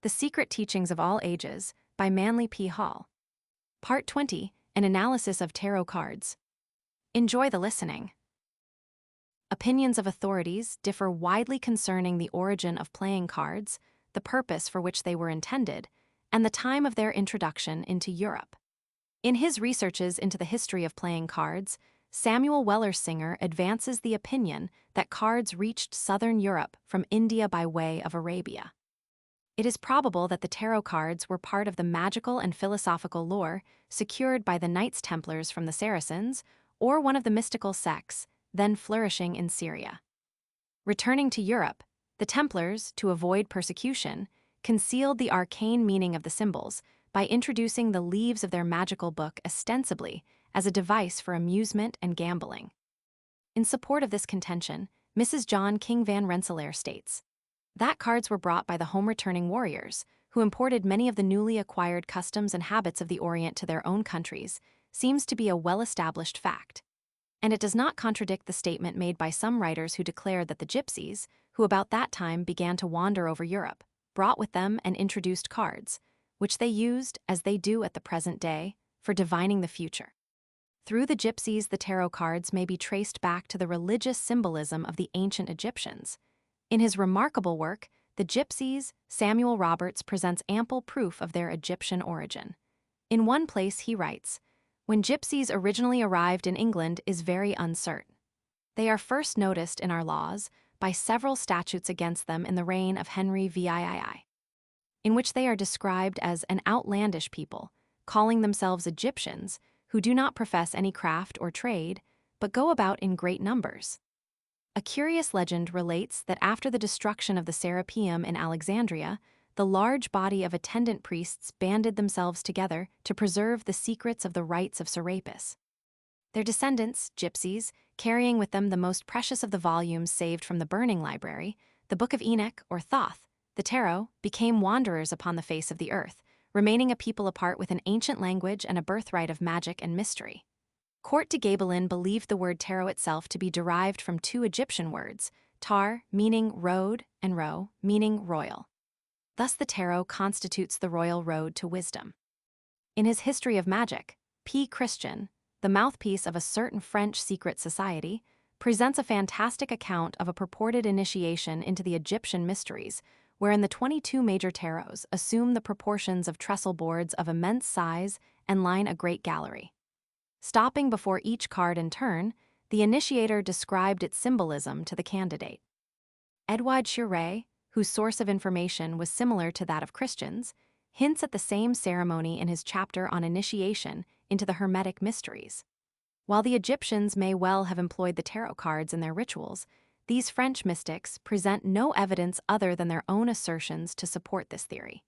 The Secret Teachings of All Ages by ManlyPHall. Part 20, An Analysis of Tarot Cards. Enjoy the listening. Opinions of authorities differ widely concerning the origin of playing cards, the purpose for which they were intended, and the time of their introduction into Europe. In his researches into the history of playing cards, Samuel Wellersinger advances the opinion that cards reached southern Europe from India by way of Arabia. It is probable that the tarot cards were part of the magical and philosophical lore secured by the Knights Templars from the Saracens, or one of the mystical sects then flourishing in Syria. Returning to Europe, the Templars, to avoid persecution, concealed the arcane meaning of the symbols by introducing the leaves of their magical book ostensibly as a device for amusement and gambling. In support of this contention, Mrs. John King van Rensselaer states that cards were brought by the home-returning warriors, who imported many of the newly acquired customs and habits of the Orient to their own countries, seems to be a well-established fact. And it does not contradict the statement made by some writers who declared that the gypsies, who about that time began to wander over Europe, brought with them and introduced cards, which they used, as they do at the present day, for divining the future. Through the gypsies, the tarot cards may be traced back to the religious symbolism of the ancient Egyptians. In his remarkable work, The Gypsies, Samuel Roberts presents ample proof of their Egyptian origin. In one place he writes, "When gypsies originally arrived in England is very uncertain. They are first noticed in our laws by several statutes against them in the reign of Henry VIII, in which they are described as an outlandish people, calling themselves Egyptians, who do not profess any craft or trade, but go about in great numbers." A curious legend relates that after the destruction of the Serapeum in Alexandria, the large body of attendant priests banded themselves together to preserve the secrets of the rites of Serapis. Their descendants, gypsies, carrying with them the most precious of the volumes saved from the burning library, the Book of Enoch or Thoth, the tarot, became wanderers upon the face of the earth, remaining a people apart with an ancient language and a birthright of magic and mystery. Court de Gabelin believed the word tarot itself to be derived from two Egyptian words, tar, meaning road, and ro, meaning royal. Thus the tarot constitutes the royal road to wisdom. In his History of Magic, P. Christian, the mouthpiece of a certain French secret society, presents a fantastic account of a purported initiation into the Egyptian mysteries, wherein the 22 major tarots assume the proportions of trestle boards of immense size and line a great gallery. Stopping before each card in turn, the initiator described its symbolism to the candidate. Edouard Chiré, whose source of information was similar to that of Christian's, hints at the same ceremony in his chapter on initiation into the Hermetic mysteries. While the Egyptians may well have employed the tarot cards in their rituals, these French mystics present no evidence other than their own assertions to support this theory.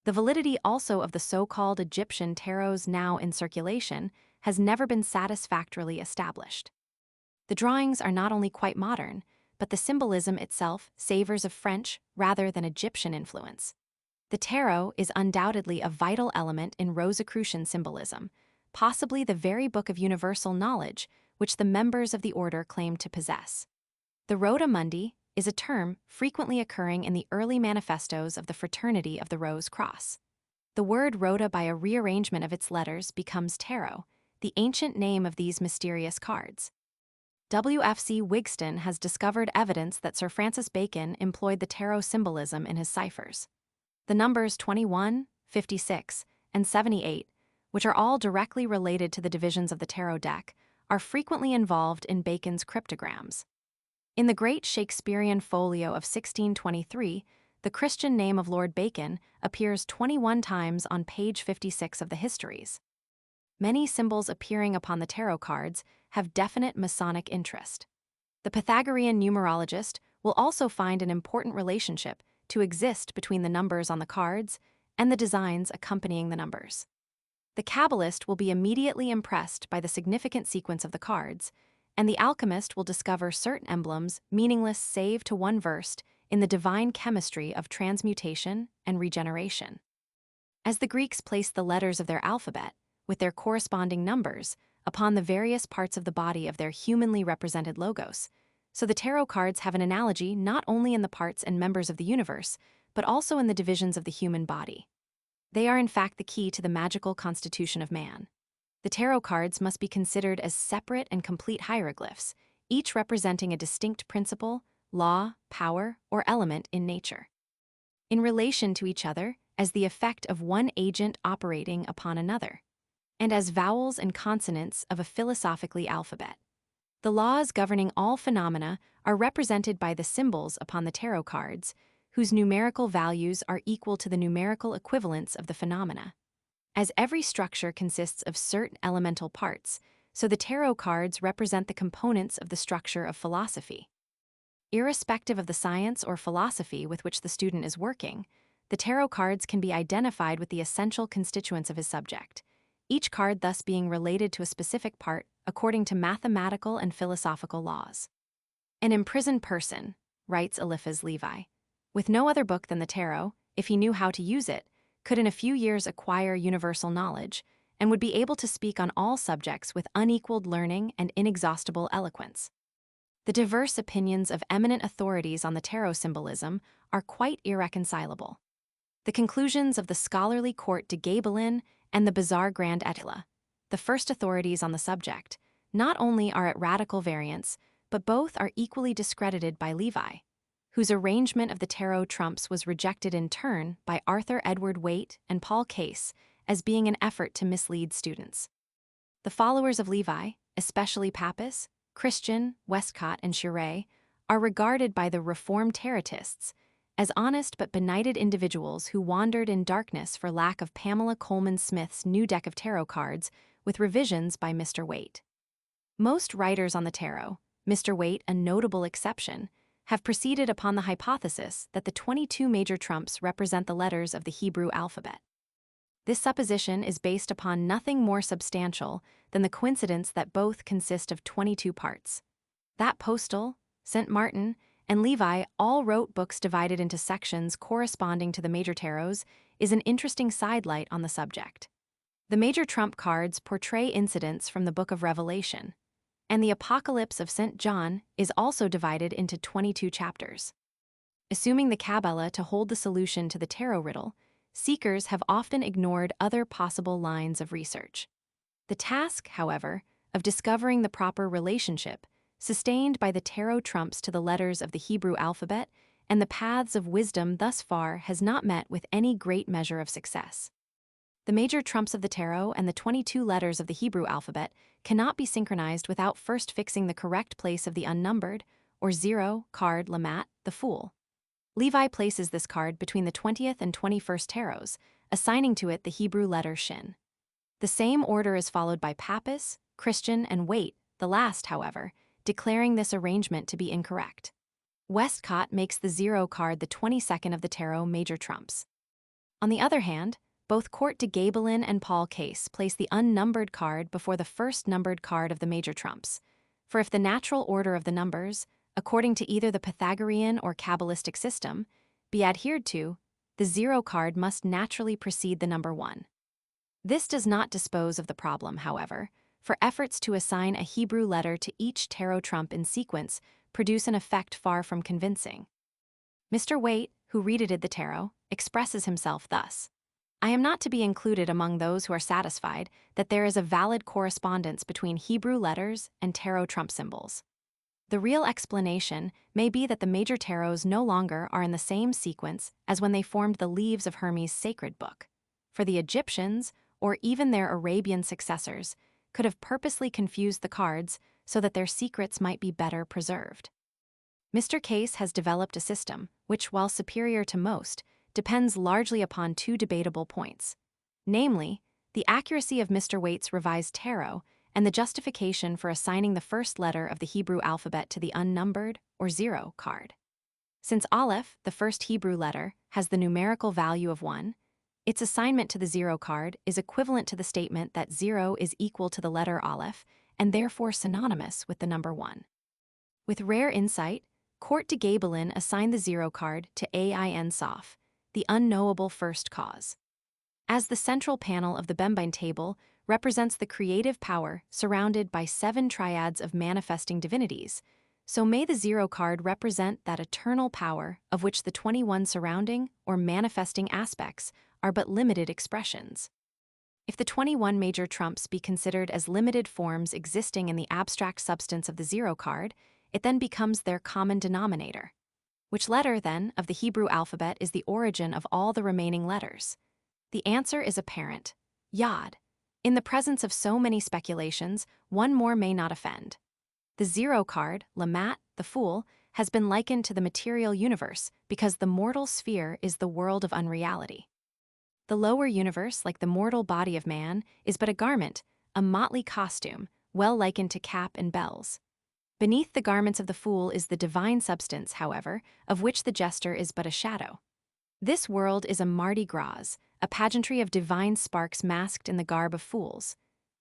The validity also of the so-called Egyptian tarots now in circulation has never been satisfactorily established. The drawings are not only quite modern, but the symbolism itself savors of French rather than Egyptian influence. The tarot is undoubtedly a vital element in Rosicrucian symbolism, possibly the very book of universal knowledge which the members of the order claim to possess. The Rota Mundi is a term frequently occurring in the early manifestos of the Fraternity of the Rose Cross. The word Rota, by a rearrangement of its letters, becomes tarot, the ancient name of these mysterious cards. W.F.C. Wigston has discovered evidence that Sir Francis Bacon employed the tarot symbolism in his ciphers. The numbers 21, 56, and 78, which are all directly related to the divisions of the tarot deck, are frequently involved in Bacon's cryptograms. In the great Shakespearean folio of 1623, the Christian name of Lord Bacon appears 21 times on page 56 of the Histories. Many symbols appearing upon the tarot cards have definite Masonic interest. The Pythagorean numerologist will also find an important relationship to exist between the numbers on the cards and the designs accompanying the numbers. The Qabbalist will be immediately impressed by the significant sequence of the cards, and the alchemist will discover certain emblems meaningless save to one versed in the divine chemistry of transmutation and regeneration. As the Greeks placed the letters of their alphabet, with their corresponding numbers, upon the various parts of the body of their humanly represented logos, so the tarot cards have an analogy not only in the parts and members of the universe, but also in the divisions of the human body. They are in fact the key to the magical constitution of man. The tarot cards must be considered as separate and complete hieroglyphs, each representing a distinct principle, law, power, or element in nature. In relation to each other, as the effect of one agent operating upon another, and as vowels and consonants of a philosophically alphabet. The laws governing all phenomena are represented by the symbols upon the tarot cards, whose numerical values are equal to the numerical equivalents of the phenomena. As every structure consists of certain elemental parts, so the tarot cards represent the components of the structure of philosophy. Irrespective of the science or philosophy with which the student is working, the tarot cards can be identified with the essential constituents of his subject, each card thus being related to a specific part according to mathematical and philosophical laws. An imprisoned person, writes Eliphaz Levi, with no other book than the tarot, if he knew how to use it, could in a few years acquire universal knowledge, and would be able to speak on all subjects with unequaled learning and inexhaustible eloquence. The diverse opinions of eminent authorities on the tarot symbolism are quite irreconcilable. The conclusions of the scholarly court de Gabelin and the bizarre Grand Attila, the first authorities on the subject, not only are at radical variance, but both are equally discredited by Levi, whose arrangement of the tarot trumps was rejected in turn by Arthur Edward Waite and Paul Case as being an effort to mislead students. The followers of Levi, especially Pappas, Christian, Westcott, and Chiret, are regarded by the Reformed Tarotists as honest but benighted individuals who wandered in darkness for lack of Pamela Coleman Smith's new deck of tarot cards with revisions by Mr. Waite. Most writers on the tarot, Mr. Waite a notable exception, have proceeded upon the hypothesis that the 22 major trumps represent the letters of the Hebrew alphabet. This supposition is based upon nothing more substantial than the coincidence that both consist of 22 parts. That Postal, St. Martin, and Levi all wrote books divided into sections corresponding to the major tarots is an interesting sidelight on the subject. The major trump cards portray incidents from the Book of Revelation, and the Apocalypse of St. John is also divided into 22 chapters. Assuming the Kabbalah to hold the solution to the tarot riddle, seekers have often ignored other possible lines of research. The task, however, of discovering the proper relationship, sustained by the tarot trumps to the letters of the Hebrew alphabet and the paths of wisdom thus far has not met with any great measure of success. The major trumps of the tarot and the 22 letters of the Hebrew alphabet cannot be synchronized without first fixing the correct place of the unnumbered, or 0, card Lamat, the Fool. Levi places this card between the 20th and 21st tarots, assigning to it the Hebrew letter Shin. The same order is followed by Pappas, Christian, and Waite, the last, however, declaring this arrangement to be incorrect. Westcott makes the 0 card the 22nd of the tarot major trumps. On the other hand, both Court de Gabelin and Paul Case place the unnumbered card before the first numbered card of the major trumps, for if the natural order of the numbers, according to either the Pythagorean or Qabbalistic system, be adhered to, the 0 card must naturally precede the number 1. This does not dispose of the problem, however, for efforts to assign a Hebrew letter to each tarot trump in sequence produce an effect far from convincing. Mr. Waite, who reedited the tarot, expresses himself thus: I am not to be included among those who are satisfied that there is a valid correspondence between Hebrew letters and tarot trump symbols. The real explanation may be that the major tarots no longer are in the same sequence as when they formed the leaves of Hermes' sacred book, for the Egyptians, or even their Arabian successors, could have purposely confused the cards so that their secrets might be better preserved. Mr. Case has developed a system which, while superior to most, depends largely upon two debatable points, namely, the accuracy of Mr. Waite's revised tarot and the justification for assigning the first letter of the Hebrew alphabet to the unnumbered, or 0, card. Since Aleph, the first Hebrew letter, has the numerical value of 1, its assignment to the 0 card is equivalent to the statement that 0 is equal to the letter Aleph and therefore synonymous with the number 1. With rare insight, Court de Gabelin assigned the 0 card to Ain Sof, the unknowable first cause. As the central panel of the Bembine table represents the creative power surrounded by 7 triads of manifesting divinities, So may the zero card represent that eternal power of which the 21 surrounding or manifesting aspects are but limited expressions. If the 21 major trumps be considered as limited forms existing in the abstract substance of the zero card, it then becomes their common denominator. Which letter, then, of the Hebrew alphabet is the origin of all the remaining letters? The answer is apparent: Yod. In the presence of so many speculations, one more may not offend. The zero card, Lamat, the Fool, has been likened to the material universe because the mortal sphere is the world of unreality. The lower universe, like the mortal body of man, is but a garment, a motley costume, well likened to cap and bells. Beneath the garments of the fool is the divine substance, however, of which the jester is but a shadow. This world is a Mardi Gras, a pageantry of divine sparks masked in the garb of fools.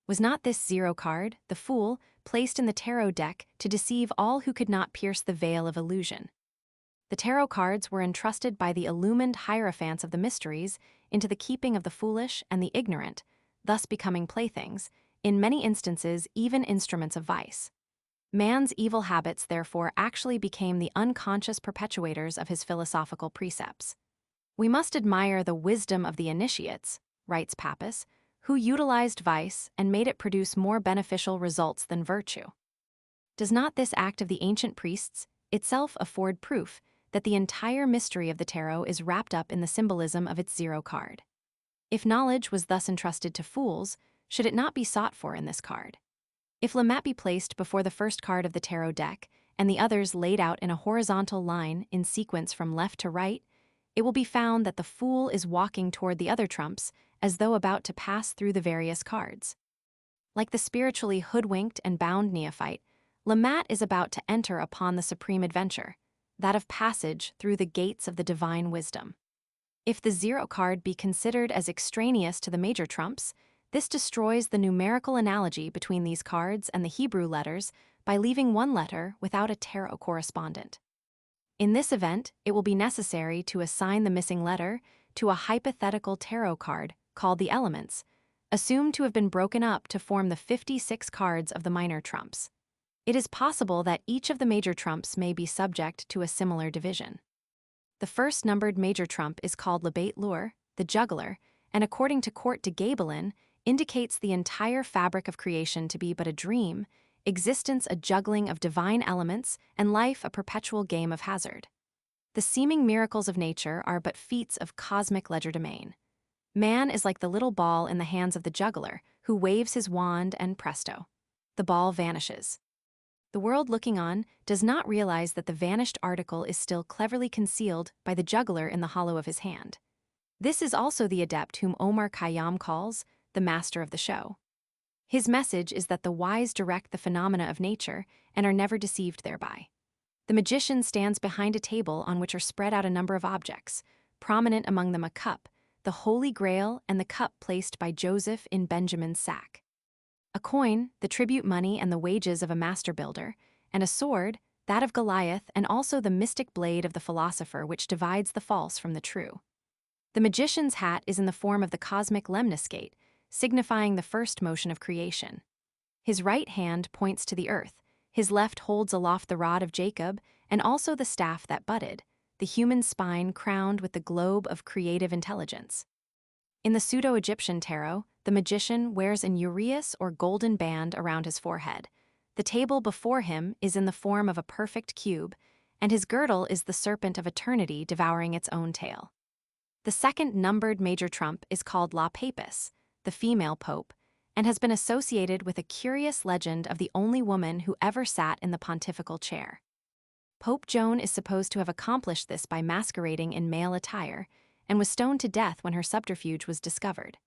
Was not this zero card, the Fool, placed in the tarot deck to deceive all who could not pierce the veil of illusion? The tarot cards were entrusted by the illumined hierophants of the mysteries into the keeping of the foolish and the ignorant, thus becoming playthings, in many instances even instruments of vice. Man's evil habits, therefore, actually became the unconscious perpetuators of his philosophical precepts. We must admire the wisdom of the initiates, writes Pappus, who utilized vice and made it produce more beneficial results than virtue. Does not this act of the ancient priests itself afford proof that the entire mystery of the tarot is wrapped up in the symbolism of its zero card? If knowledge was thus entrusted to fools, should it not be sought for in this card? If Lamat be placed before the first card of the tarot deck and the others laid out in a horizontal line in sequence from left to right, it will be found that the Fool is walking toward the other trumps as though about to pass through the various cards. Like the spiritually hoodwinked and bound neophyte, Lamat is about to enter upon the supreme adventure, that of passage through the gates of the divine wisdom. If the zero card be considered as extraneous to the major trumps, this destroys the numerical analogy between these cards and the Hebrew letters by leaving one letter without a tarot correspondent. In this event, it will be necessary to assign the missing letter to a hypothetical tarot card called the elements, assumed to have been broken up to form the 56 cards of the minor trumps. It is possible that each of the major trumps may be subject to a similar division. The first numbered major trump is called Le Bête Lourd, the juggler, and according to Court de Gabelin, indicates the entire fabric of creation to be but a dream, existence a juggling of divine elements, and life a perpetual game of hazard. The seeming miracles of nature are but feats of cosmic legerdemain. Man is like the little ball in the hands of the juggler, who waves his wand and presto, the ball vanishes. The world looking on does not realize that the vanished article is still cleverly concealed by the juggler in the hollow of his hand. This is also the adept whom Omar Khayyam calls the master of the show. His message is that the wise direct the phenomena of nature and are never deceived thereby. The magician stands behind a table on which are spread out a number of objects, prominent among them a cup, the Holy Grail, and the cup placed by Joseph in Benjamin's sack. A coin, the tribute money and the wages of a master builder, and a sword, that of Goliath, and also the mystic blade of the philosopher which divides the false from the true. The magician's hat is in the form of the cosmic lemniscate, signifying the first motion of creation. His right hand points to the earth, his left holds aloft the rod of Jacob, and also the staff that budded, the human spine crowned with the globe of creative intelligence. In the pseudo-Egyptian tarot, the magician wears an uraeus or golden band around his forehead. The table before him is in the form of a perfect cube, and his girdle is the serpent of eternity devouring its own tail. The second numbered major trump is called La Papis, the female pope, and has been associated with a curious legend of the only woman who ever sat in the pontifical chair. Pope Joan is supposed to have accomplished this by masquerading in male attire, and was stoned to death when her subterfuge was discovered.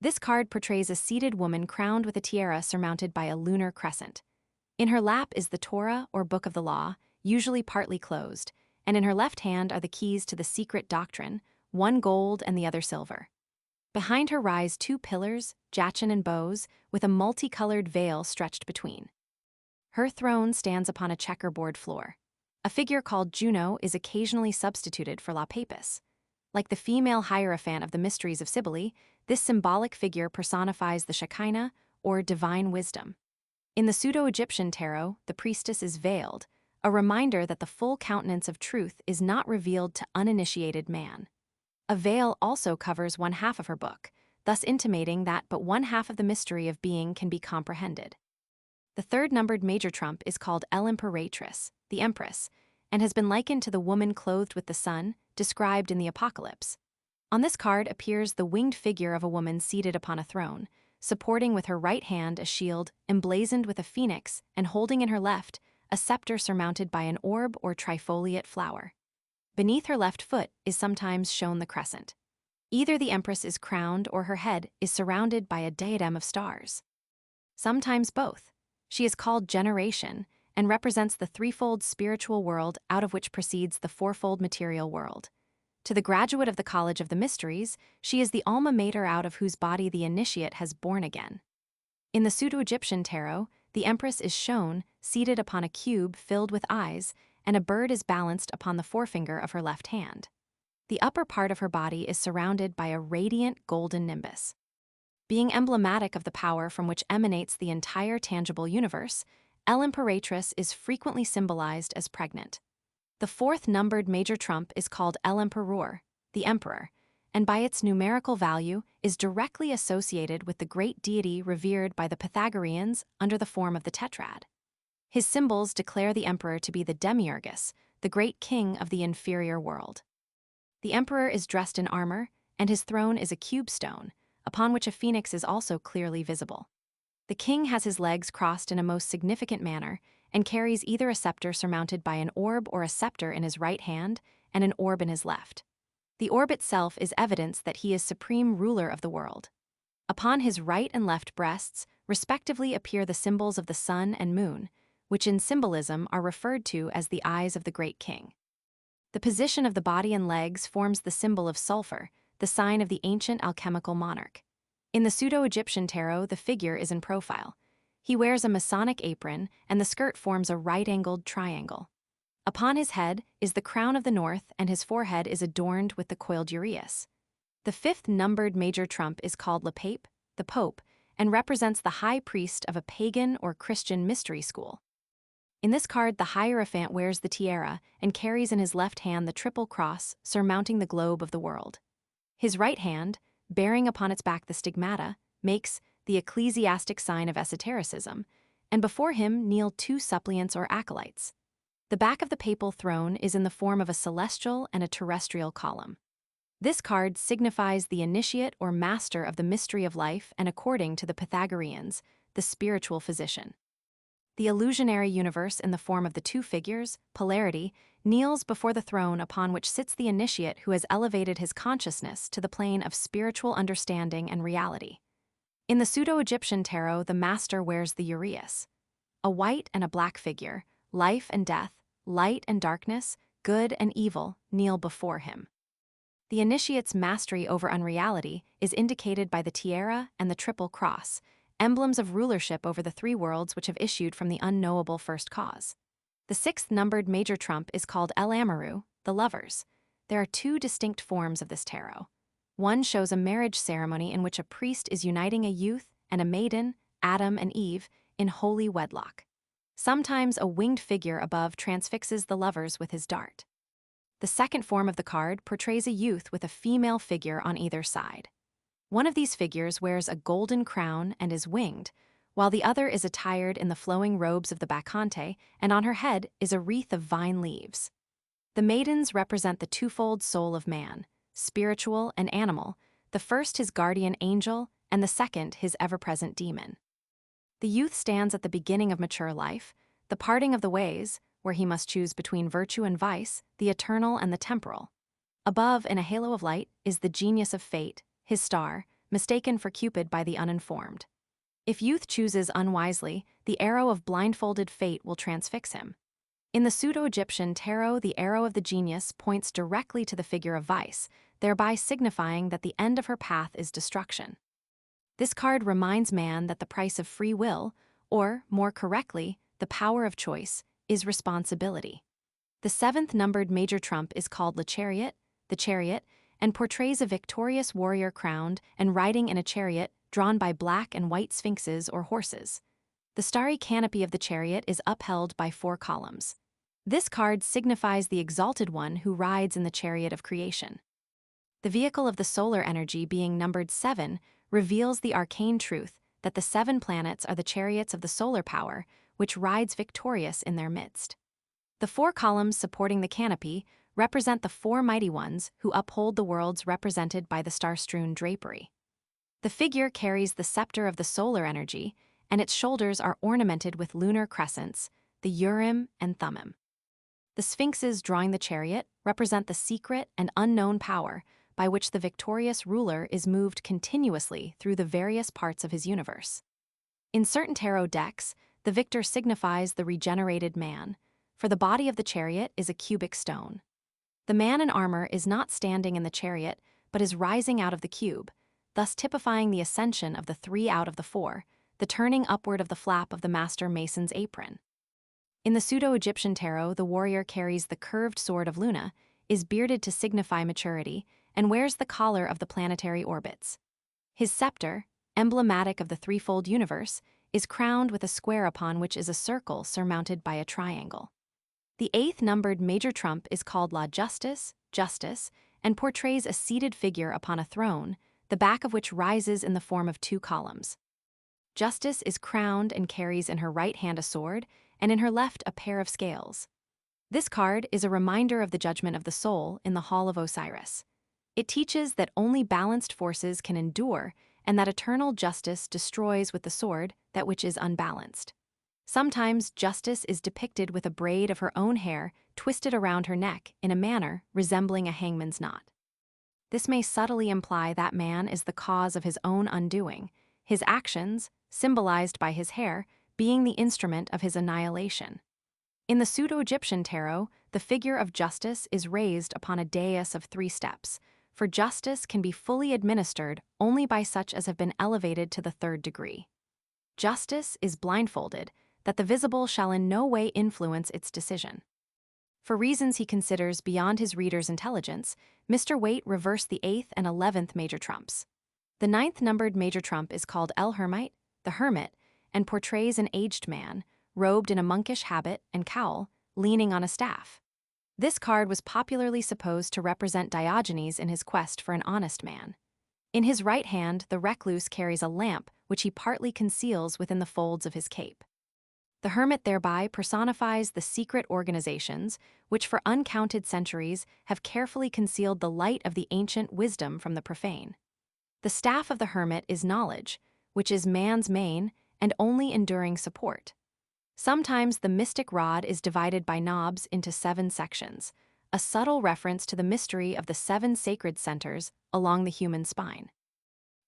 This card portrays a seated woman crowned with a tiara surmounted by a lunar crescent. In her lap is the Torah or Book of the Law, usually partly closed, and in her left hand are the keys to the secret doctrine, one gold and the other silver. Behind her rise two pillars, Jachin and bows, with a multicolored veil stretched between. Her throne stands upon a checkerboard floor. A figure called Juno is occasionally substituted for La Papis. Like the female hierophant of the mysteries of Cybele, this symbolic figure personifies the Shekinah, or divine wisdom. In the pseudo-Egyptian tarot, the priestess is veiled, a reminder that the full countenance of truth is not revealed to uninitiated man. A veil also covers one half of her book, thus intimating that but one half of the mystery of being can be comprehended. The third numbered major trump is called L'Imperatrice, the Empress, and has been likened to the woman clothed with the sun, described in the Apocalypse. On this card appears the winged figure of a woman seated upon a throne, supporting with her right hand a shield emblazoned with a phoenix and holding in her left a scepter surmounted by an orb or trifoliate flower. Beneath her left foot is sometimes shown the crescent. Either the Empress is crowned or her head is surrounded by a diadem of stars. Sometimes both. She is called Generation and represents the threefold spiritual world out of which proceeds the fourfold material world. To the graduate of the College of the Mysteries, she is the alma mater out of whose body the initiate has born again. In the Pseudo-Egyptian tarot, the Empress is shown seated upon a cube filled with eyes, and a bird is balanced upon the forefinger of her left hand. The upper part of her body is surrounded by a radiant golden nimbus. Being emblematic of the power from which emanates the entire tangible universe, L'Imperatrice is frequently symbolized as pregnant. The fourth numbered major trump is called L'Empereur, the Emperor, and by its numerical value is directly associated with the great deity revered by the Pythagoreans under the form of the tetrad. His symbols declare the emperor to be the demiurgus, the great king of the inferior world. The emperor is dressed in armor, and his throne is a cube stone, upon which a phoenix is also clearly visible. The king has his legs crossed in a most significant manner and carries either a scepter surmounted by an orb or a scepter in his right hand and an orb in his left. The orb itself is evidence that he is supreme ruler of the world. Upon his right and left breasts, respectively, appear the symbols of the sun and moon, which in symbolism are referred to as the eyes of the great king. The position of the body and legs forms the symbol of sulfur, the sign of the ancient alchemical monarch. In the Pseudo-Egyptian tarot, the figure is in profile. He wears a Masonic apron, and the skirt forms a right-angled triangle. Upon his head is the crown of the north, and his forehead is adorned with the coiled uraeus. The fifth numbered major trump is called Le Pape, the Pope, and represents the high priest of a pagan or Christian mystery school. In this card, the Hierophant wears the tiara and carries in his left hand the triple cross surmounting the globe of the world. His right hand, bearing upon its back the stigmata, makes the ecclesiastic sign of esotericism, and before him kneel two suppliants or acolytes. The back of the papal throne is in the form of a celestial and a terrestrial column. This card signifies the initiate or master of the mystery of life and, according to the Pythagoreans, the spiritual physician. The illusionary universe in the form of the two figures, polarity, kneels before the throne upon which sits the initiate who has elevated his consciousness to the plane of spiritual understanding and reality. In the Pseudo-Egyptian tarot, the master wears the uraeus. A white and a black figure, life and death, light and darkness, good and evil, kneel before him. The initiate's mastery over unreality is indicated by the tiara and the triple cross, emblems of rulership over the three worlds which have issued from the unknowable first cause. The sixth numbered major trump is called L'Amoureux, the lovers. There are two distinct forms of this tarot. One shows a marriage ceremony in which a priest is uniting a youth and a maiden, Adam and Eve, in holy wedlock. Sometimes a winged figure above transfixes the lovers with his dart. The second form of the card portrays a youth with a female figure on either side. One of these figures wears a golden crown and is winged, while the other is attired in the flowing robes of the bacchante, and on her head is a wreath of vine leaves. The maidens represent the twofold soul of man, spiritual and animal, the first his guardian angel, and the second his ever-present demon. The youth stands at the beginning of mature life, the parting of the ways, where he must choose between virtue and vice, the eternal and the temporal. Above, in a halo of light, is the genius of fate, his star, mistaken for Cupid by the uninformed. If youth chooses unwisely, the arrow of blindfolded fate will transfix him. In the Pseudo-Egyptian tarot, the arrow of the genius points directly to the figure of vice, thereby signifying that the end of her path is destruction. This card reminds man that the price of free will, or, more correctly, the power of choice, is responsibility. The seventh numbered major trump is called the Chariot, and portrays a victorious warrior crowned and riding in a chariot drawn by black and white sphinxes or horses. The starry canopy of the chariot is upheld by 4 columns. This card signifies the exalted one who rides in the chariot of creation. The vehicle of the solar energy being numbered 7 reveals the arcane truth that the 7 planets are the chariots of the solar power, which rides victorious in their midst. The 4 columns supporting the canopy represent the 4 mighty ones who uphold the worlds represented by the star-strewn drapery. The figure carries the scepter of the solar energy, and its shoulders are ornamented with lunar crescents, the Urim and Thummim. The sphinxes drawing the chariot represent the secret and unknown power by which the victorious ruler is moved continuously through the various parts of his universe. In certain tarot decks, the victor signifies the regenerated man, for the body of the chariot is a cubic stone. The man in armor is not standing in the chariot, but is rising out of the cube, thus typifying the ascension of the 3 out of the 4, the turning upward of the flap of the master mason's apron. In the Pseudo-Egyptian tarot, the warrior carries the curved sword of Luna, is bearded to signify maturity, and wears the collar of the planetary orbits. His scepter, emblematic of the threefold universe, is crowned with a square upon which is a circle surmounted by a triangle. The 8th numbered major trump is called La Justice, Justice, and portrays a seated figure upon a throne, the back of which rises in the form of 2 columns. Justice is crowned and carries in her right hand a sword, and in her left a pair of scales. This card is a reminder of the judgment of the soul in the Hall of Osiris. It teaches that only balanced forces can endure, and that eternal justice destroys with the sword that which is unbalanced. Sometimes justice is depicted with a braid of her own hair twisted around her neck in a manner resembling a hangman's knot. This may subtly imply that man is the cause of his own undoing, his actions, symbolized by his hair, being the instrument of his annihilation. In the Pseudo-Egyptian tarot, the figure of justice is raised upon a dais of 3 steps, for justice can be fully administered only by such as have been elevated to the 3rd degree. Justice is blindfolded, that the visible shall in no way influence its decision. For reasons he considers beyond his reader's intelligence, Mr. Waite reversed the 8th and 11th major trumps. The 9th numbered major trump is called El Hermite, the Hermit, and portrays an aged man, robed in a monkish habit and cowl, leaning on a staff. This card was popularly supposed to represent Diogenes in his quest for an honest man. In his right hand, the recluse carries a lamp which he partly conceals within the folds of his cape. The hermit thereby personifies the secret organizations which for uncounted centuries have carefully concealed the light of the ancient wisdom from the profane. The staff of the hermit is knowledge, which is man's main and only enduring support. Sometimes the mystic rod is divided by knobs into 7 sections, a subtle reference to the mystery of the 7 sacred centers along the human spine.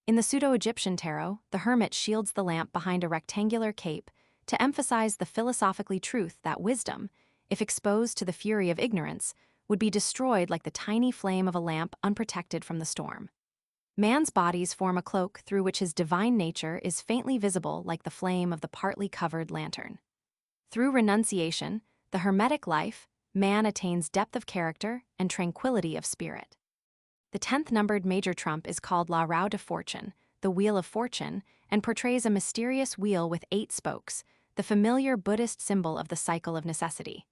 In the Pseudo-Egyptian tarot, the hermit shields the lamp behind a rectangular cape to emphasize the philosophically truth that wisdom, if exposed to the fury of ignorance, would be destroyed like the tiny flame of a lamp unprotected from the storm. Man's bodies form a cloak through which his divine nature is faintly visible like the flame of the partly covered lantern. Through renunciation, the Hermetic life, man attains depth of character and tranquility of spirit. The 10th numbered major trump is called La Roue de Fortune, the Wheel of Fortune, and portrays a mysterious wheel with 8 spokes, the familiar Buddhist symbol of the cycle of necessity.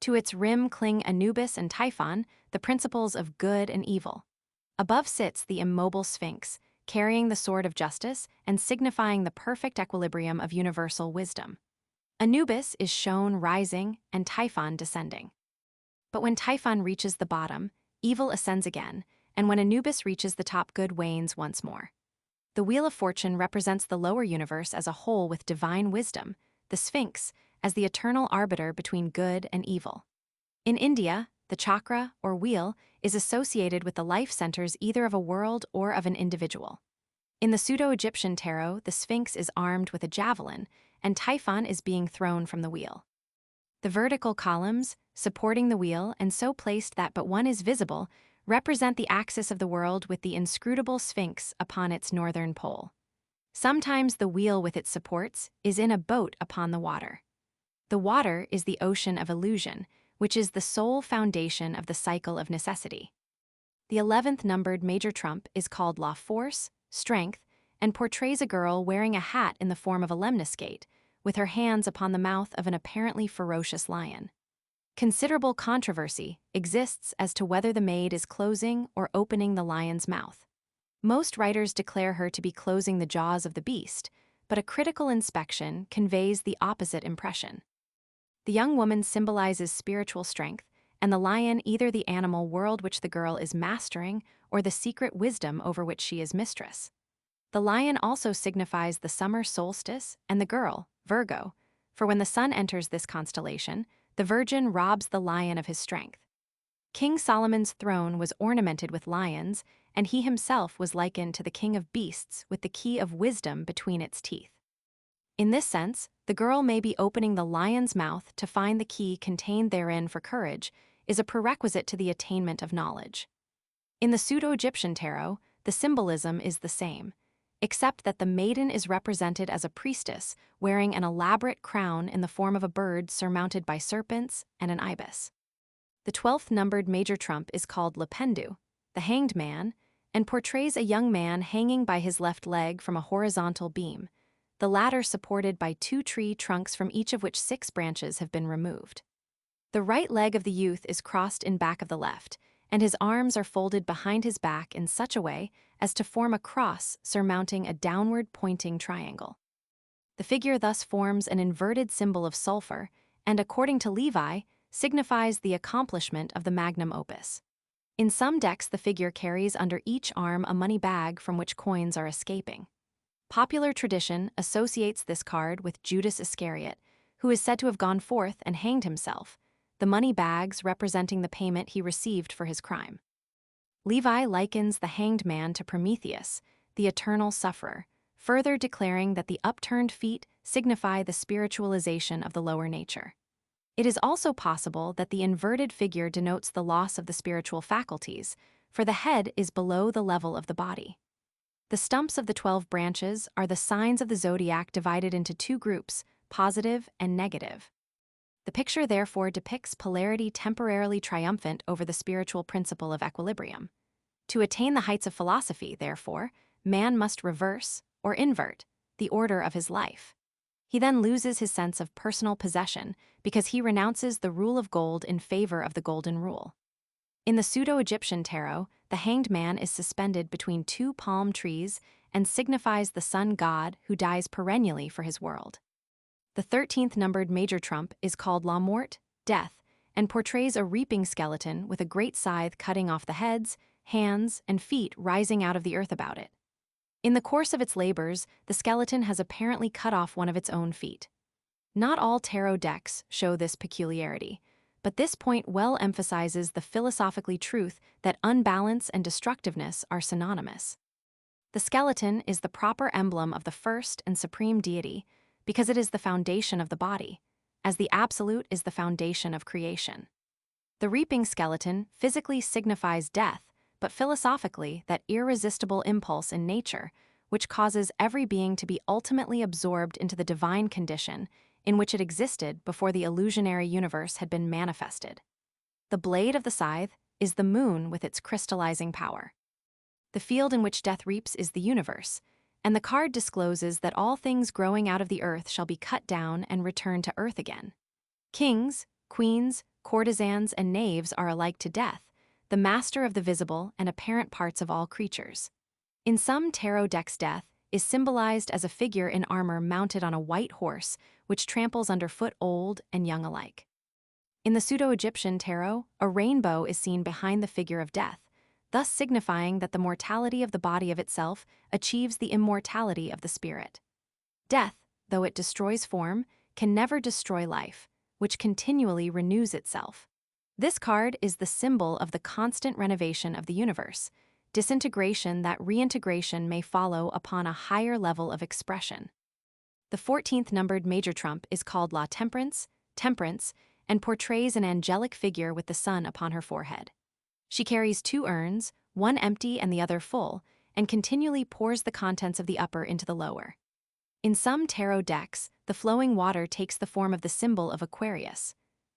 To its rim cling Anubis and Typhon, the principles of good and evil. Above sits the immobile Sphinx, carrying the sword of justice and signifying the perfect equilibrium of universal wisdom. Anubis is shown rising and Typhon descending. But when Typhon reaches the bottom, evil ascends again, and when Anubis reaches the top, good wanes once more. The Wheel of Fortune represents the lower universe as a whole with divine wisdom, the Sphinx as the eternal arbiter between good and evil. In India, the chakra, or wheel, is associated with the life centers either of a world or of an individual. In the Pseudo-Egyptian tarot, the Sphinx is armed with a javelin, and Typhon is being thrown from the wheel. The vertical columns, supporting the wheel and so placed that but one is visible, represent the axis of the world with the inscrutable Sphinx upon its northern pole. Sometimes the wheel with its supports is in a boat upon the water. The water is the ocean of illusion, which is the sole foundation of the cycle of necessity. The 11th numbered major trump is called La Force, Strength, and portrays a girl wearing a hat in the form of a lemniscate, with her hands upon the mouth of an apparently ferocious lion. Considerable controversy exists as to whether the maid is closing or opening the lion's mouth. Most writers declare her to be closing the jaws of the beast, but a critical inspection conveys the opposite impression. The young woman symbolizes spiritual strength, and the lion either the animal world which the girl is mastering or the secret wisdom over which she is mistress. The lion also signifies the summer solstice and the girl, Virgo, for when the sun enters this constellation, the virgin robs the lion of his strength. King Solomon's throne was ornamented with lions, and he himself was likened to the king of beasts with the key of wisdom between its teeth. In this sense, the girl may be opening the lion's mouth to find the key contained therein, for courage is a prerequisite to the attainment of knowledge. In the Pseudo-Egyptian tarot, the symbolism is the same, except that the maiden is represented as a priestess wearing an elaborate crown in the form of a bird surmounted by serpents and an ibis. The 12th numbered major trump is called Lependu, the hanged man, and portrays a young man hanging by his left leg from a horizontal beam, the latter supported by 2 tree trunks from each of which 6 branches have been removed. The right leg of the youth is crossed in back of the left, and his arms are folded behind his back in such a way as to form a cross surmounting a downward-pointing triangle. The figure thus forms an inverted symbol of sulfur, and according to Levi, signifies the accomplishment of the magnum opus. In some decks, the figure carries under each arm a money bag from which coins are escaping. Popular tradition associates this card with Judas Iscariot, who is said to have gone forth and hanged himself, the money bags representing the payment he received for his crime. Levi likens the hanged man to Prometheus, the eternal sufferer, further declaring that the upturned feet signify the spiritualization of the lower nature. It is also possible that the inverted figure denotes the loss of the spiritual faculties, for the head is below the level of the body. The stumps of the 12 branches are the signs of the zodiac divided into 2 groups, positive and negative. The picture therefore depicts polarity temporarily triumphant over the spiritual principle of equilibrium. To attain the heights of philosophy, therefore, man must reverse, or invert, the order of his life. He then loses his sense of personal possession because he renounces the rule of gold in favor of the golden rule. In the Pseudo-Egyptian tarot, the hanged man is suspended between 2 palm trees and signifies the sun god who dies perennially for his world. The 13th numbered major trump is called La Mort, death, and portrays a reaping skeleton with a great scythe cutting off the heads, hands, and feet rising out of the earth about it. In the course of its labors, the skeleton has apparently cut off one of its own feet. Not all tarot decks show this peculiarity, but this point well emphasizes the philosophically truth that unbalance and destructiveness are synonymous. The skeleton is the proper emblem of the first and supreme deity, because it is the foundation of the body, as the absolute is the foundation of creation. The reaping skeleton physically signifies death, but philosophically that irresistible impulse in nature, which causes every being to be ultimately absorbed into the divine condition in which it existed before the illusionary universe had been manifested. The blade of the scythe is the moon with its crystallizing power. The field in which death reaps is the universe, and the card discloses that all things growing out of the earth shall be cut down and return to earth again. Kings, queens, courtesans, and knaves are alike to death, the master of the visible and apparent parts of all creatures. In some tarot decks, death is symbolized as a figure in armor mounted on a white horse, which tramples underfoot old and young alike. In the Pseudo-Egyptian tarot, a rainbow is seen behind the figure of death, thus signifying that the mortality of the body of itself achieves the immortality of the spirit. Death, though it destroys form, can never destroy life, which continually renews itself. This card is the symbol of the constant renovation of the universe, disintegration that reintegration may follow upon a higher level of expression. The 14th numbered major trump is called La Temperance, temperance, and portrays an angelic figure with the sun upon her forehead. She carries 2 urns, one empty and the other full, and continually pours the contents of the upper into the lower. In some tarot decks, the flowing water takes the form of the symbol of Aquarius.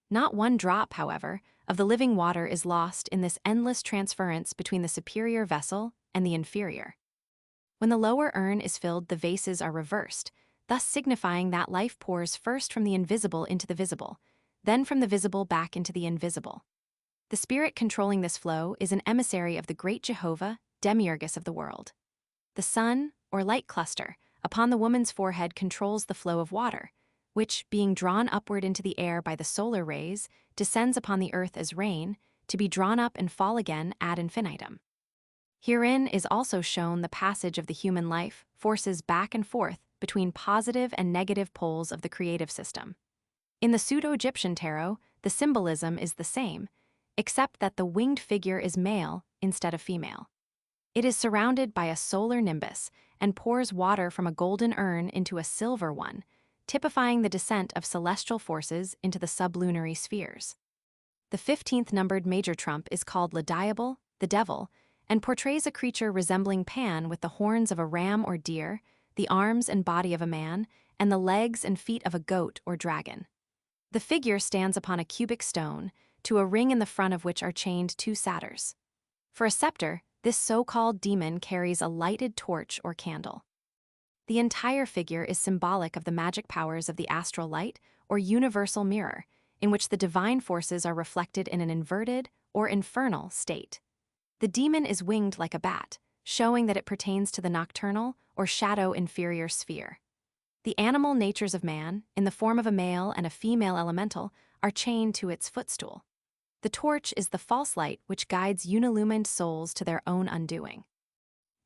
Not one drop, however, of the living water is lost in this endless transference between the superior vessel and the inferior. When the lower urn is filled, the vases are reversed, thus signifying that life pours first from the invisible into the visible, then from the visible back into the invisible. The spirit controlling this flow is an emissary of the great Jehovah, demiurgus of the world. The sun, or light cluster, upon the woman's forehead controls the flow of water, which, being drawn upward into the air by the solar rays, descends upon the earth as rain, to be drawn up and fall again ad infinitum. Herein is also shown the passage of the human life, forces back and forth between positive and negative poles of the creative system. In the Pseudo-Egyptian tarot, the symbolism is the same, except that the winged figure is male instead of female. It is surrounded by a solar nimbus and pours water from a golden urn into a silver one, typifying the descent of celestial forces into the sublunary spheres. The 15th numbered major trump is called Le Diable, the devil, and portrays a creature resembling Pan with the horns of a ram or deer, the arms and body of a man, and the legs and feet of a goat or dragon. The figure stands upon a cubic stone, to a ring in the front of which are chained 2 satyrs. For a scepter, this so-called demon carries a lighted torch or candle. The entire figure is symbolic of the magic powers of the astral light or universal mirror, in which the divine forces are reflected in an inverted or infernal state. The demon is winged like a bat, showing that it pertains to the nocturnal or shadow inferior sphere. The animal natures of man, in the form of a male and a female elemental, are chained to its footstool. The torch is the false light which guides unillumined souls to their own undoing.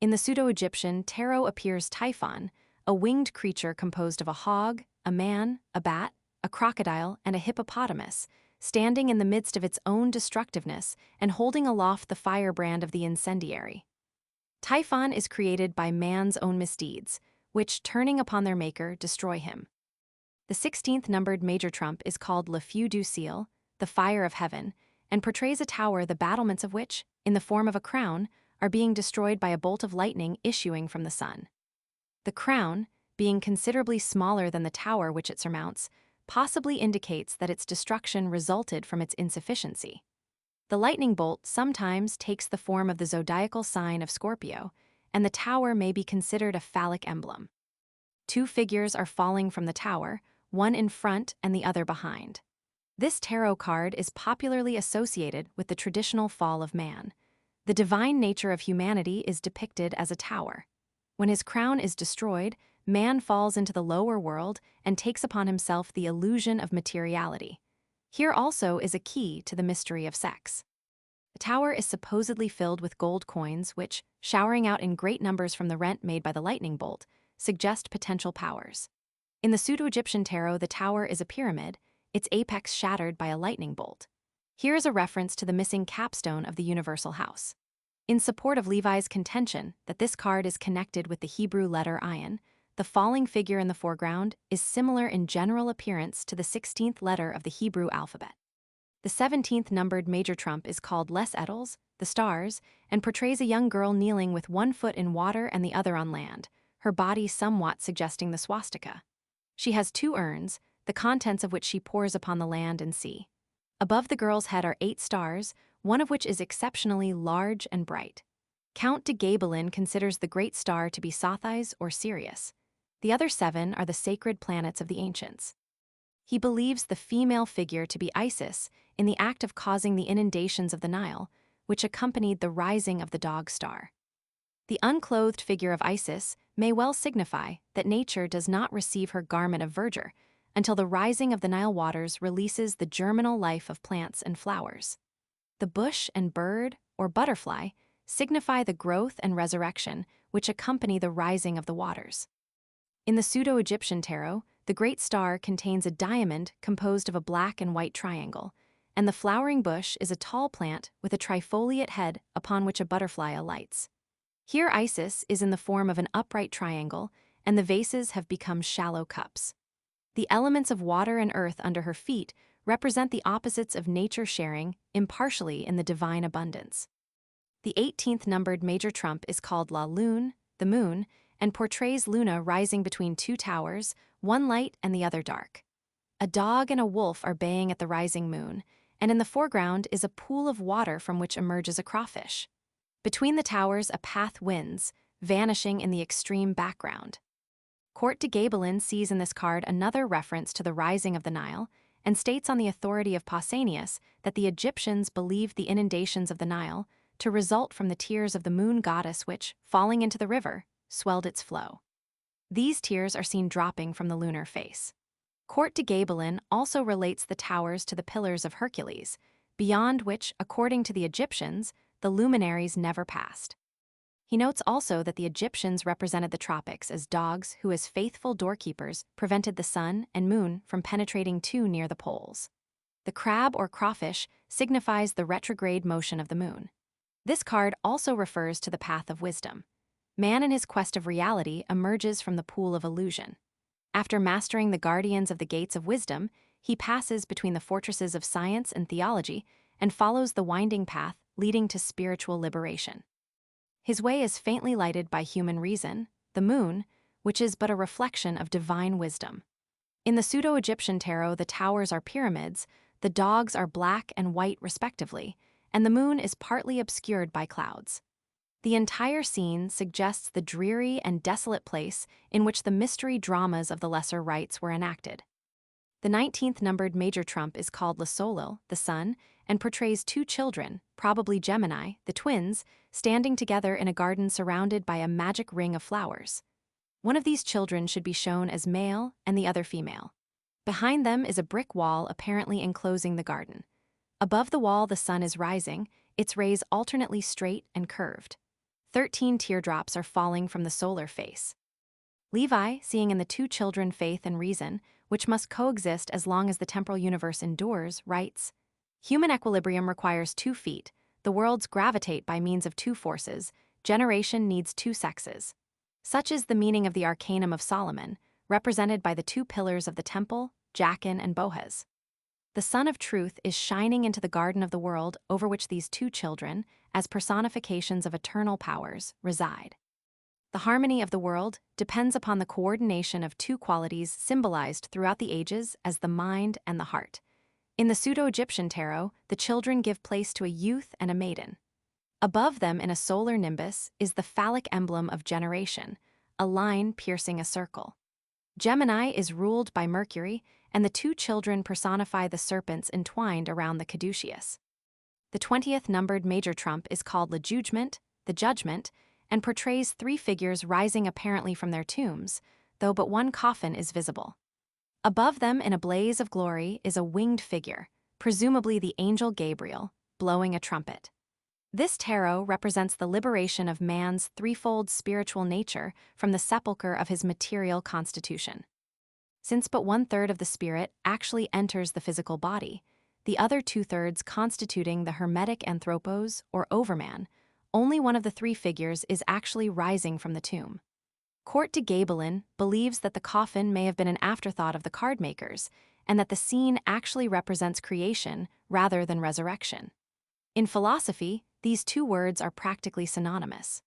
In the Pseudo-Egyptian, tarot appears Typhon, a winged creature composed of a hog, a man, a bat, a crocodile, and a hippopotamus, standing in the midst of its own destructiveness and holding aloft the firebrand of the incendiary. Typhon is created by man's own misdeeds, which, turning upon their maker, destroy him. The 16th numbered major trump is called Le Feu du Ciel, the fire of heaven, and portrays a tower the battlements of which, in the form of a crown, are being destroyed by a bolt of lightning issuing from the sun. The crown, being considerably smaller than the tower which it surmounts, possibly indicates that its destruction resulted from its insufficiency. The lightning bolt sometimes takes the form of the zodiacal sign of Scorpio, and the tower may be considered a phallic emblem. 2 figures are falling from the tower, one in front and the other behind. This tarot card is popularly associated with the traditional fall of man. The divine nature of humanity is depicted as a tower. When his crown is destroyed, man falls into the lower world and takes upon himself the illusion of materiality. Here also is a key to the mystery of sex. The tower is supposedly filled with gold coins which, showering out in great numbers from the rent made by the lightning bolt, suggest potential powers. In the Pseudo-Egyptian tarot, the tower is a pyramid, its apex shattered by a lightning bolt. Here is a reference to the missing capstone of the universal house. In support of Levi's contention that this card is connected with the Hebrew letter Ayin, the falling figure in the foreground is similar in general appearance to the 16th letter of the Hebrew alphabet. The 17th numbered major trump is called Les Étoiles, the stars, and portrays a young girl kneeling with one foot in water and the other on land, her body somewhat suggesting the swastika. She has 2 urns, the contents of which she pours upon the land and sea. Above the girl's head are 8 stars, one of which is exceptionally large and bright. Count de Gabelin considers the great star to be Sothis or Sirius. The other 7 are the sacred planets of the ancients. He believes the female figure to be Isis in the act of causing the inundations of the Nile, which accompanied the rising of the dog star. The unclothed figure of Isis may well signify that nature does not receive her garment of verdure until the rising of the Nile waters releases the germinal life of plants and flowers. The bush and bird, or butterfly, signify the growth and resurrection which accompany the rising of the waters. In the Pseudo-Egyptian tarot, the great star contains a diamond composed of a black and white triangle, and the flowering bush is a tall plant with a trifoliate head upon which a butterfly alights. Here Isis is in the form of an upright triangle, and the vases have become shallow cups. The elements of water and earth under her feet represent the opposites of nature sharing impartially in the divine abundance. The 18th numbered major trump is called La Lune, the moon, and portrays Luna rising between 2 towers, one light and the other dark. A dog and a wolf are baying at the rising moon, and in the foreground is a pool of water from which emerges a crawfish. Between the towers, a path winds, vanishing in the extreme background. Court de Gabelin sees in this card another reference to the rising of the Nile, and states on the authority of Pausanias that the Egyptians believed the inundations of the Nile to result from the tears of the moon goddess which, falling into the river, swelled its flow. These tears are seen dropping from the lunar face. Court de Gabelin also relates the towers to the pillars of Hercules, beyond which, according to the Egyptians, the luminaries never passed. He notes also that the Egyptians represented the tropics as dogs who, as faithful doorkeepers, prevented the sun and moon from penetrating too near the poles. The crab or crawfish signifies the retrograde motion of the moon. This card also refers to the path of wisdom. Man in his quest of reality emerges from the pool of illusion. After mastering the guardians of the gates of wisdom, he passes between the fortresses of science and theology and follows the winding path leading to spiritual liberation. His way is faintly lighted by human reason, the moon, which is but a reflection of divine wisdom. In the Pseudo-Egyptian tarot, the towers are pyramids, the dogs are black and white respectively, and the moon is partly obscured by clouds. The entire scene suggests the dreary and desolate place in which the mystery dramas of the lesser rites were enacted. The 19th numbered major trump is called Le Soleil, the sun, and portrays two children, probably Gemini, the twins, standing together in a garden surrounded by a magic ring of flowers. One of these children should be shown as male and the other female. Behind them is a brick wall apparently enclosing the garden. Above the wall the sun is rising, its rays alternately straight and curved. 13 teardrops are falling from the solar face. Levi, seeing in the two children faith and reason, which must coexist as long as the temporal universe endures, writes, "Human equilibrium requires 2 feet, the worlds gravitate by means of 2 forces, generation needs 2 sexes." Such is the meaning of the Arcanum of Solomon, represented by the 2 pillars of the temple, Jachin and Boaz. The Sun of Truth is shining into the garden of the world over which these 2 children, as personifications of eternal powers, reside. The harmony of the world depends upon the coordination of 2 qualities symbolized throughout the ages as the mind and the heart. In the Pseudo-Egyptian tarot, the children give place to a youth and a maiden. Above them in a solar nimbus is the phallic emblem of generation, a line piercing a circle. Gemini is ruled by Mercury, and the 2 children personify the serpents entwined around the caduceus. The 20th numbered major trump is called Le Jugement, the judgment, and portrays 3 figures rising apparently from their tombs, though but one coffin is visible. Above them in a blaze of glory is a winged figure, presumably the angel Gabriel, blowing a trumpet. This tarot represents the liberation of man's threefold spiritual nature from the sepulchre of his material constitution. Since but 1/3 of the spirit actually enters the physical body, the other 2/3 constituting the Hermetic anthropos, or overman, only one of the 3 figures is actually rising from the tomb. Court de Gabelin believes that the coffin may have been an afterthought of the card makers, and that the scene actually represents creation rather than resurrection. In philosophy, these 2 words are practically synonymous.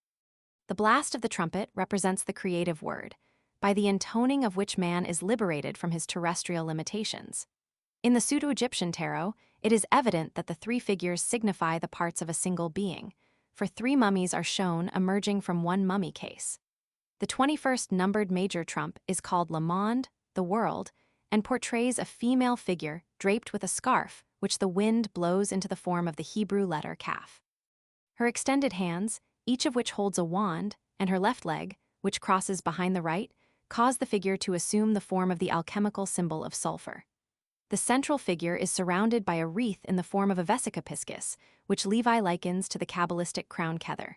The blast of the trumpet represents the creative word, by the intoning of which man is liberated from his terrestrial limitations. In the Pseudo-Egyptian tarot, it is evident that the 3 figures signify the parts of a single being, for 3 mummies are shown emerging from one mummy case. The 21st numbered major trump is called Le Monde, the world, and portrays a female figure draped with a scarf which the wind blows into the form of the Hebrew letter Kaf. Her extended hands, each of which holds a wand, and her left leg, which crosses behind the right, cause the figure to assume the form of the alchemical symbol of sulfur. The central figure is surrounded by a wreath in the form of a vesica-piscis, which Levi likens to the Qabbalistic crown kether.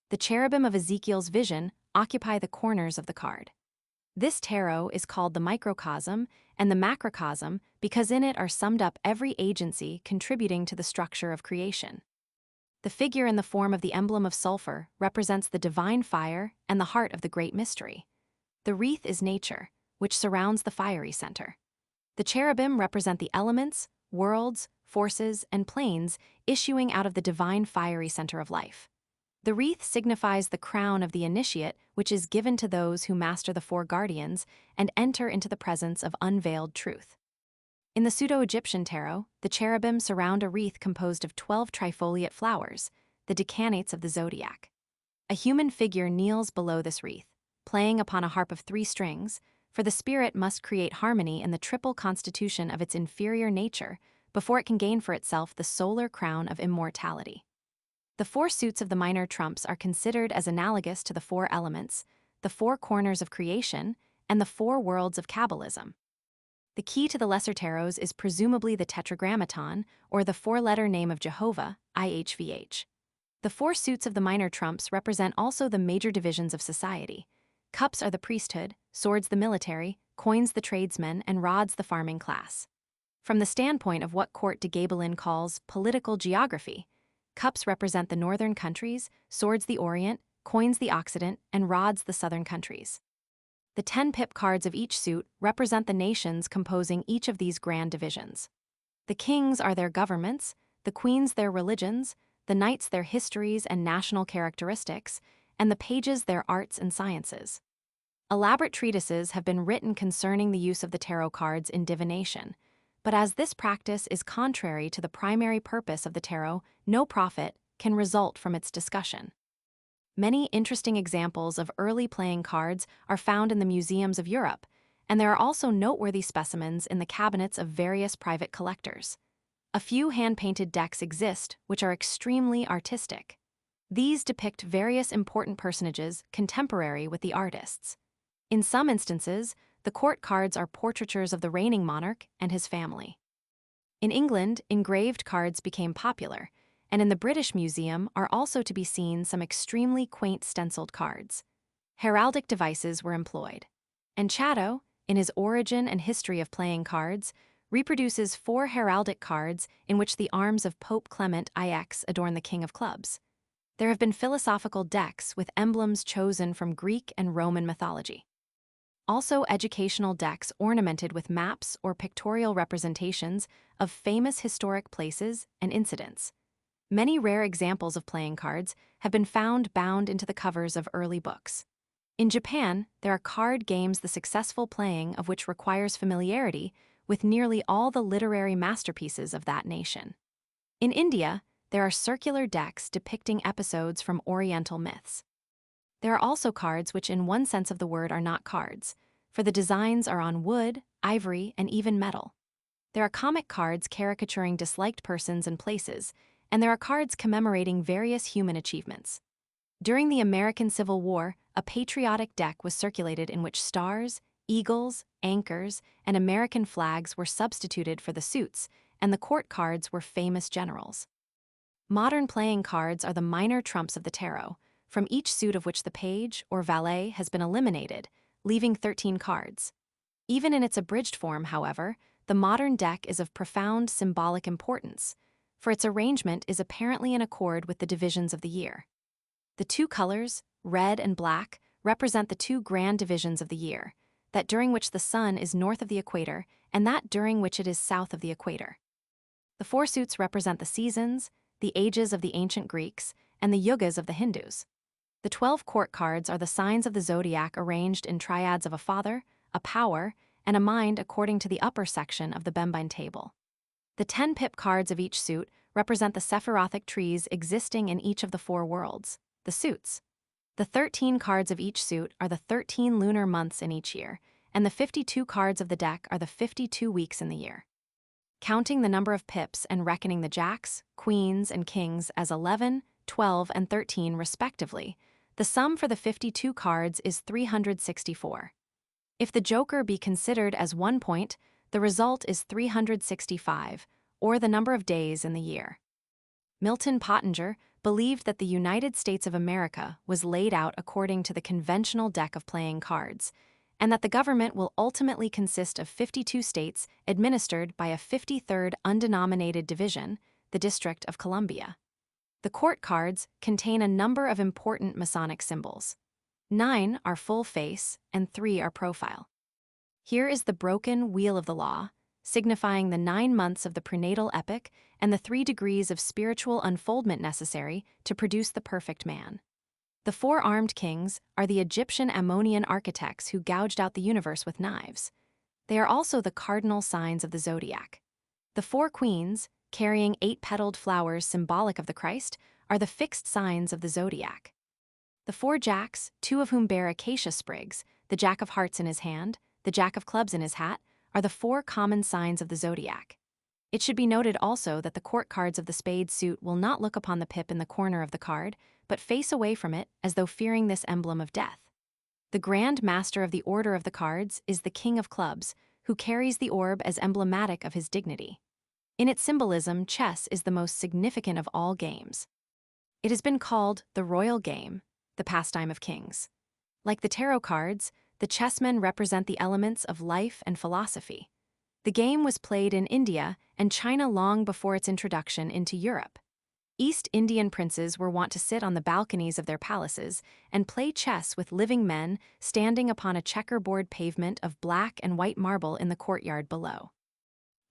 The cherubim of Ezekiel's vision occupy the corners of the card. This tarot is called the microcosm and the macrocosm because in it are summed up every agency contributing to the structure of creation. The figure in the form of the emblem of sulfur represents the divine fire and the heart of the great mystery. The wreath is nature, which surrounds the fiery center. The cherubim represent the elements, worlds, forces, and planes issuing out of the divine fiery center of life. The wreath signifies the crown of the initiate, which is given to those who master the 4 guardians and enter into the presence of unveiled truth. In the Pseudo-Egyptian tarot, the cherubim surround a wreath composed of 12 trifoliate flowers, the decanates of the zodiac. A human figure kneels below this wreath, playing upon a harp of 3 strings, for the spirit must create harmony in the triple constitution of its inferior nature before it can gain for itself the solar crown of immortality. The four suits of the minor trumps are considered as analogous to the four elements, the four corners of creation, and the four worlds of Qabbalism. The key to the lesser tarots is presumably the tetragrammaton, or the four-letter name of Jehovah, IHVH. The four suits of the minor trumps represent also the major divisions of society. Cups are the priesthood, swords the military, coins the tradesmen, and rods the farming class. From the standpoint of what Court de Gabelin calls political geography, cups represent the northern countries, swords the Orient, coins the Occident, and rods the southern countries. The 10 pip cards of each suit represent the nations composing each of these grand divisions. The kings are their governments, the queens their religions, the knights their histories and national characteristics, and the pages their arts and sciences. Elaborate treatises have been written concerning the use of the tarot cards in divination, but as this practice is contrary to the primary purpose of the tarot, no profit can result from its discussion. Many interesting examples of early playing cards are found in the museums of Europe, and there are also noteworthy specimens in the cabinets of various private collectors. A few hand-painted decks exist which are extremely artistic. These depict various important personages contemporary with the artists. In some instances, the court cards are portraitures of the reigning monarch and his family. In England, engraved cards became popular, and in the British Museum are also to be seen some extremely quaint stenciled cards. Heraldic devices were employed. And Chatto, in his Origin and History of Playing Cards, reproduces 4 heraldic cards in which the arms of Pope Clement IX adorn the King of Clubs. There have been philosophical decks with emblems chosen from Greek and Roman mythology. Also educational decks ornamented with maps or pictorial representations of famous historic places and incidents. Many rare examples of playing cards have been found bound into the covers of early books. In Japan, there are card games the successful playing of which requires familiarity with nearly all the literary masterpieces of that nation. In India, there are circular decks depicting episodes from Oriental myths. There are also cards which in one sense of the word are not cards, for the designs are on wood, ivory, and even metal. There are comic cards caricaturing disliked persons and places, and there are cards commemorating various human achievements. During the American Civil War, a patriotic deck was circulated in which stars, eagles, anchors, and American flags were substituted for the suits, and the court cards were famous generals. Modern playing cards are the minor trumps of the tarot, from each suit of which the page or valet has been eliminated, leaving 13 cards. Even in its abridged form, however, the modern deck is of profound symbolic importance, for its arrangement is apparently in accord with the divisions of the year. The 2 colors, red and black, represent the 2 grand divisions of the year, that during which the sun is north of the equator and that during which it is south of the equator. The 4 suits represent the seasons, the ages of the ancient Greeks, and the yugas of the Hindus. The 12 court cards are the signs of the zodiac arranged in triads of a father, a power, and a mind according to the upper section of the Bembine table. The 10 pip cards of each suit represent the sephirothic trees existing in each of the 4 worlds, the suits. The 13 cards of each suit are the 13 lunar months in each year, and the 52 cards of the deck are the 52 weeks in the year. Counting the number of pips and reckoning the jacks, queens, and kings as 11, 12, and 13 respectively, the sum for the 52 cards is 364. If the joker be considered as 1 point, the result is 365, or the number of days in the year. Milton Pottinger believed that the United States of America was laid out according to the conventional deck of playing cards, and that the government will ultimately consist of 52 states administered by a 53rd undenominated division, the District of Columbia. The court cards contain a number of important Masonic symbols. 9 are full face and 3 are profile. Here is the broken wheel of the law, signifying the 9 months of the prenatal epoch and the 3 degrees of spiritual unfoldment necessary to produce the perfect man. The 4 armed kings are the Egyptian Ammonian architects who gouged out the universe with knives. They are also the cardinal signs of the zodiac. The 4 queens, carrying 8-petaled flowers symbolic of the Christ, are the fixed signs of the zodiac. The 4 jacks, 2 of whom bear acacia sprigs, the Jack of Hearts in his hand, the Jack of Clubs in his hat, are the 4 common signs of the zodiac. It should be noted also that the court cards of the spade suit will not look upon the pip in the corner of the card, but face away from it as though fearing this emblem of death. The Grand Master of the Order of the Cards is the King of Clubs, who carries the orb as emblematic of his dignity. In its symbolism, chess is the most significant of all games. It has been called the royal game, the pastime of kings. Like the tarot cards, the chessmen represent the elements of life and philosophy. The game was played in India and China long before its introduction into Europe. East Indian princes were wont to sit on the balconies of their palaces and play chess with living men standing upon a checkerboard pavement of black and white marble in the courtyard below.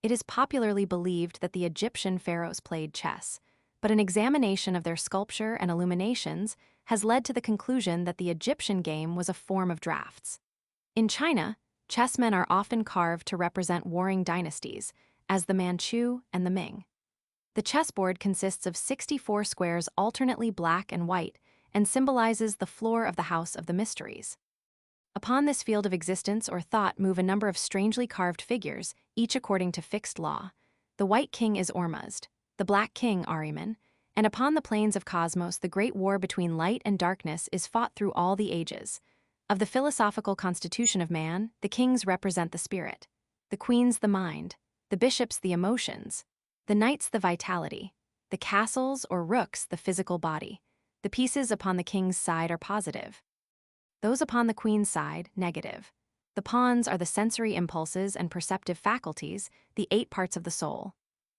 It is popularly believed that the Egyptian pharaohs played chess, but an examination of their sculpture and illuminations has led to the conclusion that the Egyptian game was a form of drafts. In China, chessmen are often carved to represent warring dynasties, as the Manchu and the Ming. The chessboard consists of 64 squares alternately black and white and symbolizes the floor of the House of the Mysteries. Upon this field of existence or thought move a number of strangely carved figures, each according to fixed law. The White King is Ormuzd, the Black King Ahriman, and upon the plains of Cosmos the great war between light and darkness is fought through all the ages. Of the philosophical constitution of man, the kings represent the spirit, the queens the mind, the bishops the emotions, the knights the vitality, the castles or rooks the physical body. The pieces upon the king's side are positive, those upon the queen's side negative. The pawns are the sensory impulses and perceptive faculties, the 8 parts of the soul.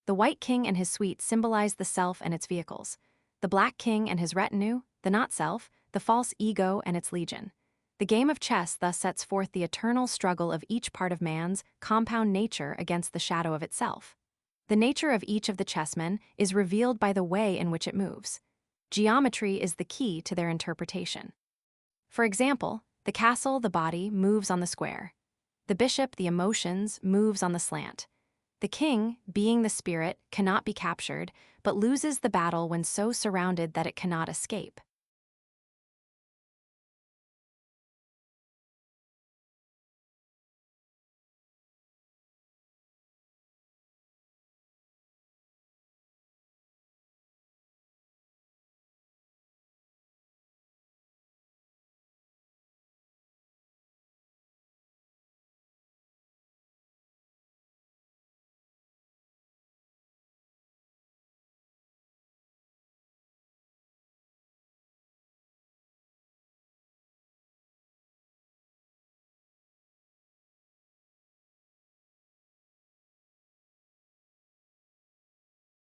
The White King and his suite symbolize the self and its vehicles. The Black King and his retinue, the not-self, the false ego and its legion. The game of chess thus sets forth the eternal struggle of each part of man's compound nature against the shadow of itself. The nature of each of the chessmen is revealed by the way in which it moves. Geometry is the key to their interpretation. For example, the castle, the body, moves on the square. The bishop, the emotions, moves on the slant. The king, being the spirit, cannot be captured, but loses the battle when so surrounded that it cannot escape.